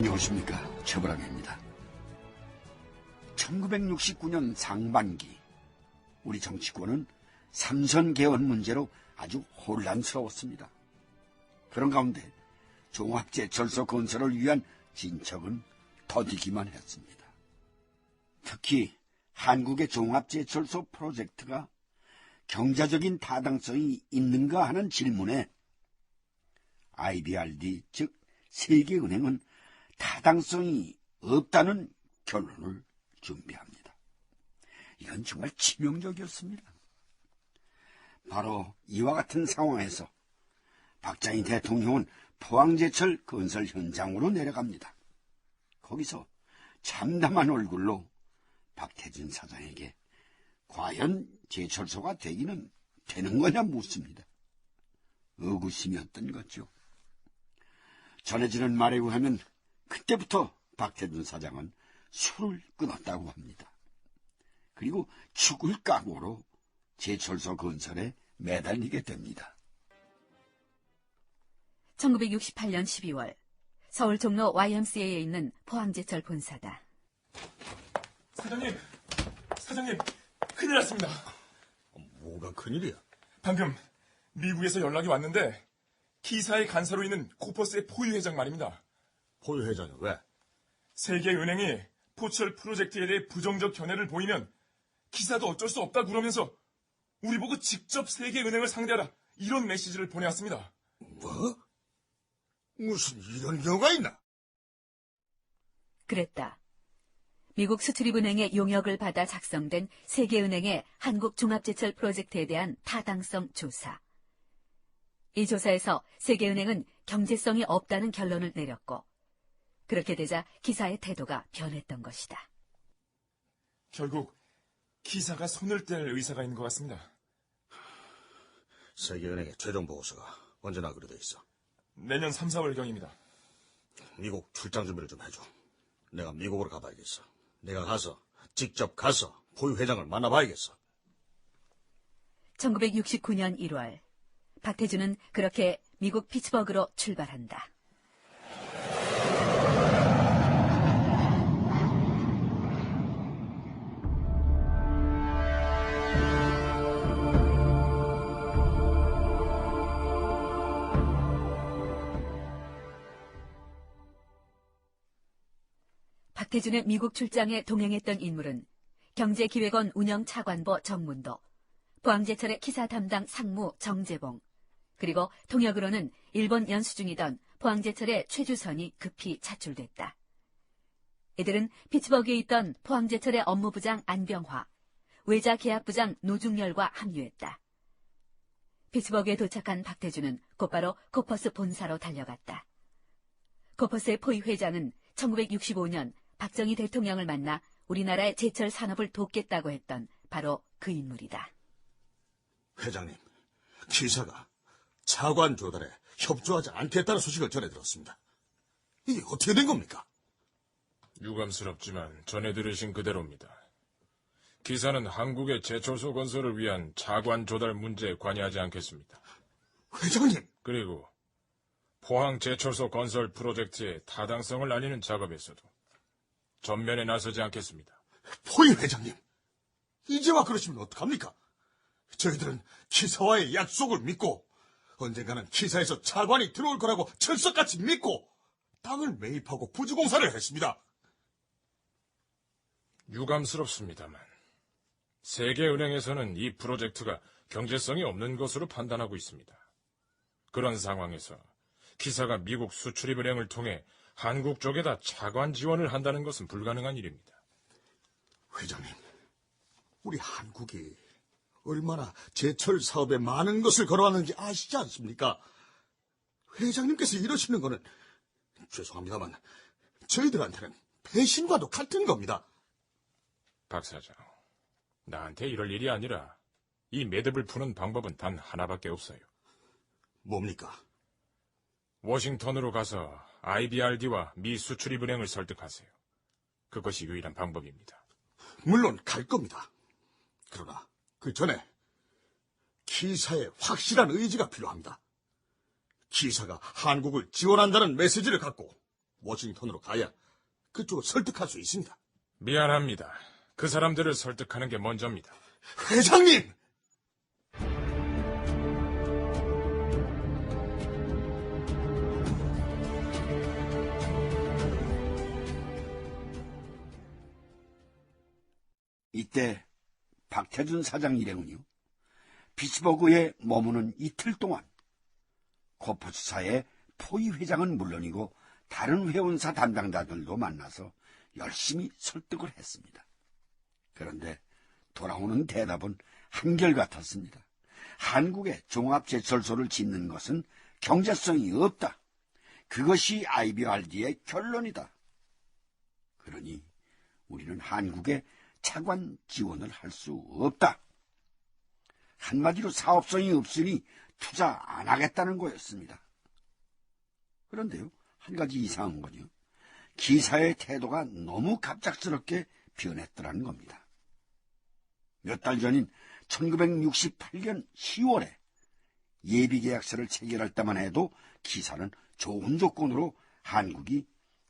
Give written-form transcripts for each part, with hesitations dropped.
안녕하십니까, 최불암입니다. 1969년 상반기 우리 정치권은 삼선 개헌 문제로 아주 혼란스러웠습니다. 그런 가운데 종합제철소 건설을 위한 진척은 더디기만 했습니다. 특히 한국의 종합제철소 프로젝트가 경제적인 타당성이 있는가 하는 질문에 IBRD, 즉 세계은행은 타당성이 없다는 결론을 준비합니다. 이건 정말 치명적이었습니다. 바로 이와 같은 상황에서 박정희 대통령은 포항제철 건설 현장으로 내려갑니다. 거기서 참담한 얼굴로 박태준 사장에게 과연 제철소가 되기는 되는 거냐 묻습니다. 의구심이었던 거죠. 전해지는 말에 의하면 그때부터 박태준 사장은 술을 끊었다고 합니다. 그리고 죽을 각오로 제철소 건설에 매달리게 됩니다. 1968년 12월 서울 종로 YMCA에 있는 포항제철 본사다. 사장님, 큰일 났습니다. 뭐가 큰일이야? 방금 미국에서 연락이 왔는데 기사의 간사로 있는 코퍼스의 포유 회장 말입니다. 포유 회장이 왜? 세계은행이 포철 프로젝트에 대해 부정적 견해를 보이면 기사도 어쩔 수 없다 그러면서 우리 보고 직접 세계은행을 상대하라 이런 메시지를 보내왔습니다. 뭐? 무슨 이런 경우가 있나? 그랬다. 미국 수출입은행의 용역을 받아 작성된 세계은행의 한국종합제철 프로젝트에 대한 타당성 조사. 이 조사에서 세계은행은 경제성이 없다는 결론을 내렸고, 그렇게 되자 기사의 태도가 변했던 것이다. 결국 기사가 손을 뗄 의사가 있는 것 같습니다. 세계은행의 최종 보고서가 언제 나기로 돼 있어? 내년 3, 4월경입니다. 미국 출장 준비를 좀 해줘. 내가 미국으로 가봐야겠어. 내가 직접 가서 포유 회장을 만나봐야겠어. 1969년 1월, 박태준은 그렇게 미국 피츠버그로 출발한다. 박태준의 미국 출장에 동행했던 인물은 경제기획원 운영차관보 정문도, 포항제철의 기사 담당 상무 정재봉, 그리고 통역으로는 일본 연수 중이던 포항제철의 최주선이 급히 차출됐다. 이들은 피츠버그에 있던 포항제철의 업무부장 안병화, 외자계약부장 노중열과 합류했다. 피츠버그에 도착한 박태준은 곧바로 코퍼스 본사로 달려갔다. 코퍼스의 포유 회장은 1965년 박정희 대통령을 만나 우리나라의 제철 산업을 돕겠다고 했던 바로 그 인물이다. 회장님, 기사가 차관 조달에 협조하지 않겠다는 소식을 전해 들었습니다. 이게 어떻게 된 겁니까? 유감스럽지만 전해 들으신 그대로입니다. 기사는 한국의 제철소 건설을 위한 차관 조달 문제에 관여하지 않겠습니다. 회장님! 그리고 포항 제철소 건설 프로젝트의 타당성을 알리는 작업에서도 전면에 나서지 않겠습니다. 포유 회장님! 이제와 그러시면 어떡합니까? 저희들은 기사와의 약속을 믿고 언젠가는 기사에서 차관이 들어올 거라고 철석같이 믿고 땅을 매입하고 부지공사를 했습니다. 유감스럽습니다만 세계은행에서는 이 프로젝트가 경제성이 없는 것으로 판단하고 있습니다. 그런 상황에서 기사가 미국 수출입은행을 통해 한국 쪽에다 차관 지원을 한다는 것은 불가능한 일입니다. 회장님, 우리 한국이 얼마나 제철 사업에 많은 것을 걸어왔는지 아시지 않습니까? 회장님께서 이러시는 거는 죄송합니다만 저희들한테는 배신과도 같은 겁니다. 박 사장, 나한테 이럴 일이 아니라 이 매듭을 푸는 방법은 단 하나밖에 없어요. 뭡니까? 워싱턴으로 가서 IBRD와 미 수출입은행을 설득하세요. 그것이 유일한 방법입니다. 물론 갈 겁니다. 그러나 그 전에 기사의 확실한 의지가 필요합니다. 기사가 한국을 지원한다는 메시지를 갖고 워싱턴으로 가야 그쪽을 설득할 수 있습니다. 미안합니다. 그 사람들을 설득하는 게 먼저입니다. 회장님! 이때 박태준 사장 일행은요, 피츠버그에 머무는 이틀 동안 코퍼스사의 포이 회장은 물론이고 다른 회원사 담당자들도 만나서 열심히 설득을 했습니다. 그런데 돌아오는 대답은 한결같았습니다. 한국에 종합제철소를 짓는 것은 경제성이 없다. 그것이 IBRD의 결론이다. 그러니 우리는 한국에 차관 지원을 할 수 없다. 한마디로 사업성이 없으니 투자 안 하겠다는 거였습니다. 그런데요, 한 가지 이상한 건요, 기사의 태도가 너무 갑작스럽게 변했더라는 겁니다. 몇 달 전인 1968년 10월에 예비계약서를 체결할 때만 해도 기사는 좋은 조건으로 한국이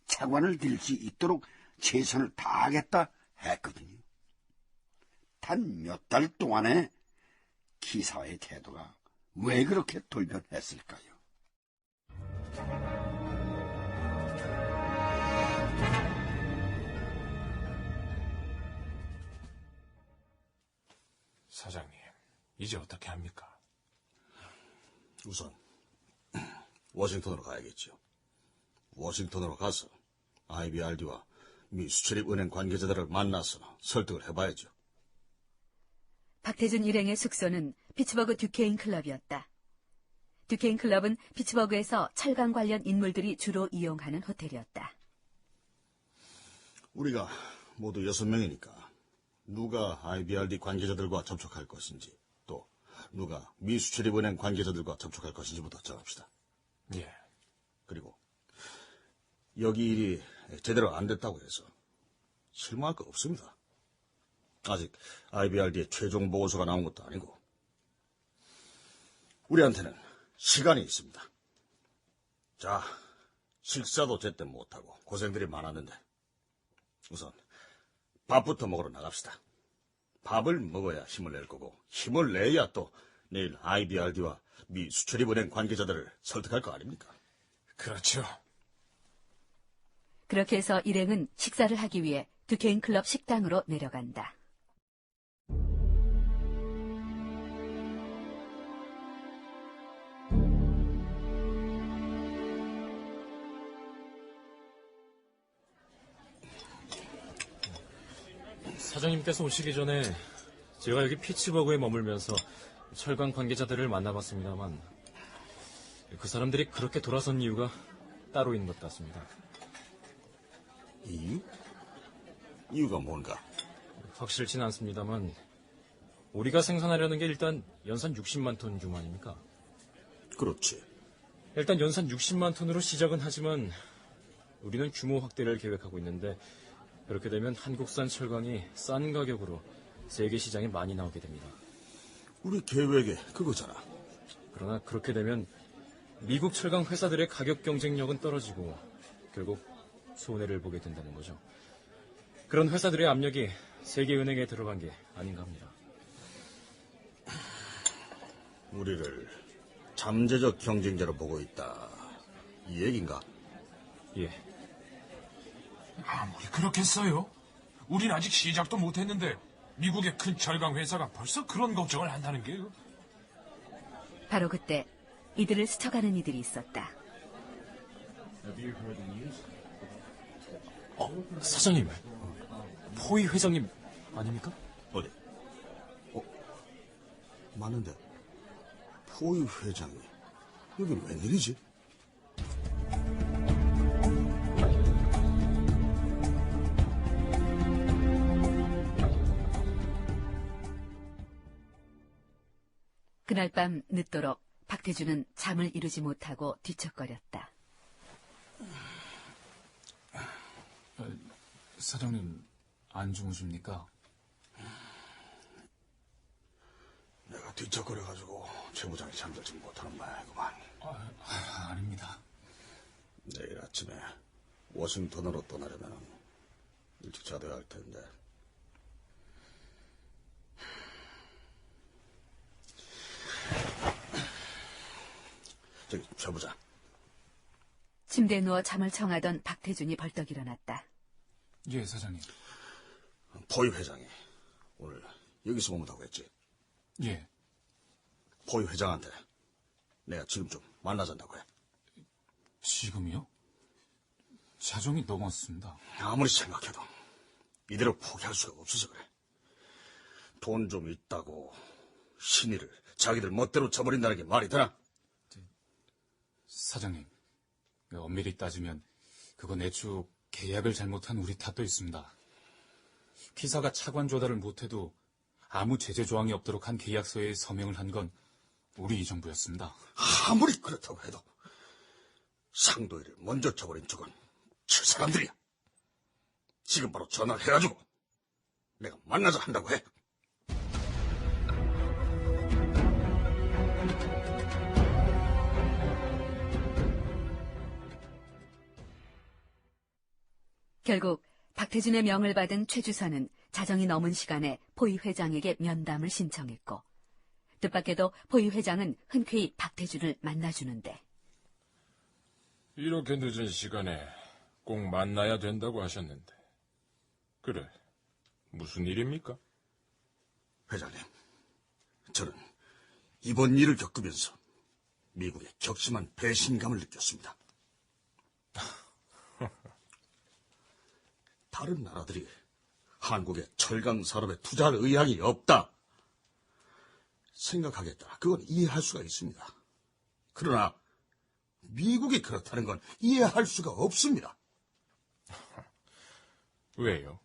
차관을 들일 수 있도록 최선을 다하겠다 했거든요. 단 몇 달 동안에 기사의 태도가 왜 그렇게 돌변했을까요? 사장님, 이제 어떻게 합니까? 우선 워싱턴으로 가야겠죠. 워싱턴으로 가서 IBRD와 미 수출입은행 관계자들을 만나서 설득을 해봐야죠. 박태준 일행의 숙소는 피츠버그 듀케인 클럽이었다. 듀케인 클럽은 피츠버그에서 철강 관련 인물들이 주로 이용하는 호텔이었다. 우리가 모두 6명이니까 누가 IBRD 관계자들과 접촉할 것인지, 또 누가 미 수출입은행 관계자들과 접촉할 것인지부터 정합시다. 예. 그리고 여기 일이 제대로 안 됐다고 해서 실망할 거 없습니다. 아직 IBRD의 최종 보고서가 나온 것도 아니고 우리한테는 시간이 있습니다. 자, 식사도 제때 못하고 고생들이 많았는데 우선 밥부터 먹으러 나갑시다. 밥을 먹어야 힘을 낼 거고 힘을 내야 또 내일 IBRD와 미 수출입은행 관계자들을 설득할 거 아닙니까? 그렇죠. 그렇게 해서 일행은 식사를 하기 위해 듀케인 클럽 식당으로 내려간다. 사장님께서 오시기 전에 제가 여기 피츠버그에 머물면서 철강 관계자들을 만나봤습니다만 그 사람들이 그렇게 돌아선 이유가 따로 있는 것 같습니다. 이유? 이유가 뭔가? 확실치는 않습니다만 우리가 생산하려는 게 일단 연산 60만 톤 규모 아닙니까? 그렇지. 일단 연산 60만 톤으로 시작은 하지만 우리는 규모 확대를 계획하고 있는데 그렇게 되면 한국산 철강이 싼 가격으로 세계 시장에 많이 나오게 됩니다. 우리 계획에 그거잖아. 그러나 그렇게 되면 미국 철강 회사들의 가격 경쟁력은 떨어지고 결국 손해를 보게 된다는 거죠. 그런 회사들의 압력이 세계은행에 들어간 게 아닌가 합니다. 우리를 잠재적 경쟁자로 보고 있다. 이 얘긴가? 예. 아무리 그렇겠어요? 우린 아직 시작도 못했는데 미국의 큰 철강 회사가 벌써 그런 걱정을 한다는 게요. 바로 그때 이들을 스쳐가는 이들이 있었다. 사장님, 포이 회장님 아닙니까? 어디? 맞는데 포유 회장이 여긴 웬일이지? 그날 밤 늦도록 박태준은 잠을 이루지 못하고 뒤척거렸다. 사장님, 안 주무십니까? 내가 뒤척거려가지고 최 부장이 잠들지 못하는 모양이구만. 아닙니다. 내일 아침에 워싱턴으로 떠나려면 일찍 자둬야 할 텐데. 저기 쉬어보자. 침대에 누워 잠을 청하던 박태준이 벌떡 일어났다. 예, 사장님. 포위 회장이 오늘 여기서 머문다고 했지. 예. 포위 회장한테 내가 지금 좀 만나잔다고 해. 지금이요? 자정이 넘었습니다. 아무리 생각해도 이대로 포기할 수가 없어서 그래. 돈 좀 있다고 신의를 자기들 멋대로 쳐버린다는 게 말이 되나? 사장님, 엄밀히 따지면 그건 애초 계약을 잘못한 우리 탓도 있습니다. 기사가 차관 조달을 못해도 아무 제재 조항이 없도록 한 계약서에 서명을 한 건 우리 이 정부였습니다. 아무리 그렇다고 해도 상도일을 먼저 쳐버린 쪽은 저 사람들이야. 지금 바로 전화를 해가지고 내가 만나자 한다고 해. 결국 박태준의 명을 받은 최 주사는 자정이 넘은 시간에 포위 회장에게 면담을 신청했고 뜻밖에도 포위 회장은 흔쾌히 박태준을 만나주는데 이렇게 늦은 시간에 꼭 만나야 된다고 하셨는데. 그래, 무슨 일입니까? 회장님, 저는 이번 일을 겪으면서 미국의 격심한 배신감을 느꼈습니다. 다른 나라들이 한국의 철강 산업에 투자할 의향이 없다 생각하겠다. 그건 이해할 수가 있습니다. 그러나 미국이 그렇다는 건 이해할 수가 없습니다. 왜요?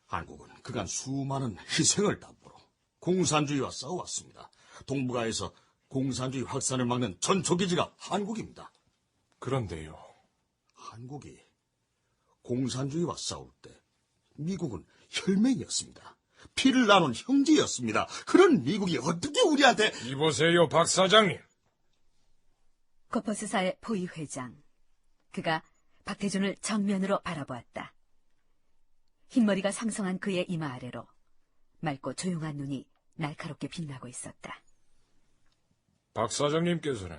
한국은 그간 수많은 희생을 담보로 공산주의와 싸워왔습니다. 동북아에서 공산주의 확산을 막는 전초기지가 한국입니다. 그런데요. 한국이 공산주의와 싸울 때 미국은 혈맹이었습니다. 피를 나눈 형제였습니다. 그런 미국이 어떻게 우리한테... 이보세요, 박 사장님. 코퍼스사의 포위 회장. 그가 박태준을 정면으로 바라보았다. 흰머리가 상성한 그의 이마 아래로 맑고 조용한 눈이 날카롭게 빛나고 있었다. 박 사장님께서는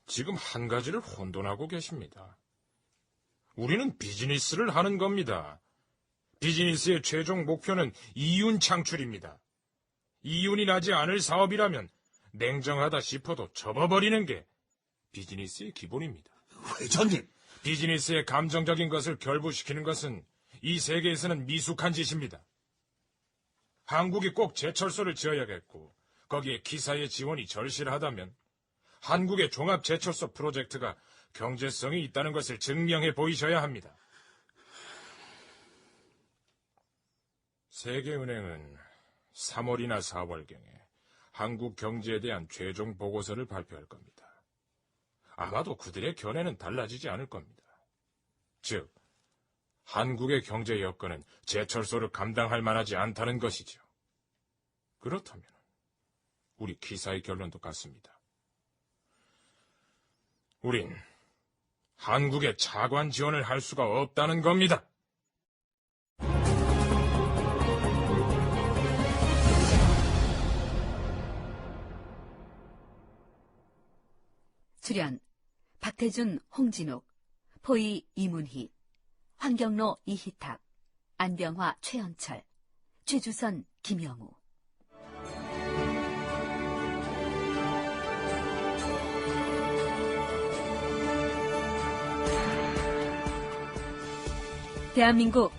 지금 한 가지를 혼돈하고 계십니다. 우리는 비즈니스를 하는 겁니다. 비즈니스의 최종 목표는 이윤 창출입니다. 이윤이 나지 않을 사업이라면 냉정하다 싶어도 접어버리는 게 비즈니스의 기본입니다. 회장님! 비즈니스의 감정적인 것을 결부시키는 것은 이 세계에서는 미숙한 짓입니다. 한국이 꼭 제철소를 지어야겠고 거기에 기사의 지원이 절실하다면 한국의 종합제철소 프로젝트가 경제성이 있다는 것을 증명해 보이셔야 합니다. 세계은행은 3월이나 4월경에 한국 경제에 대한 최종 보고서를 발표할 겁니다. 아마도 그들의 견해는 달라지지 않을 겁니다. 즉, 한국의 경제 여건은 제철소를 감당할 만하지 않다는 것이죠. 그렇다면 우리 기사의 결론도 같습니다. 우린 한국에 차관 지원을 할 수가 없다는 겁니다. 출연 박태준, 홍진욱, 포이 이문희, 황경로 이희탁, 안병화 최연철, 최주선 김영우. 대한민국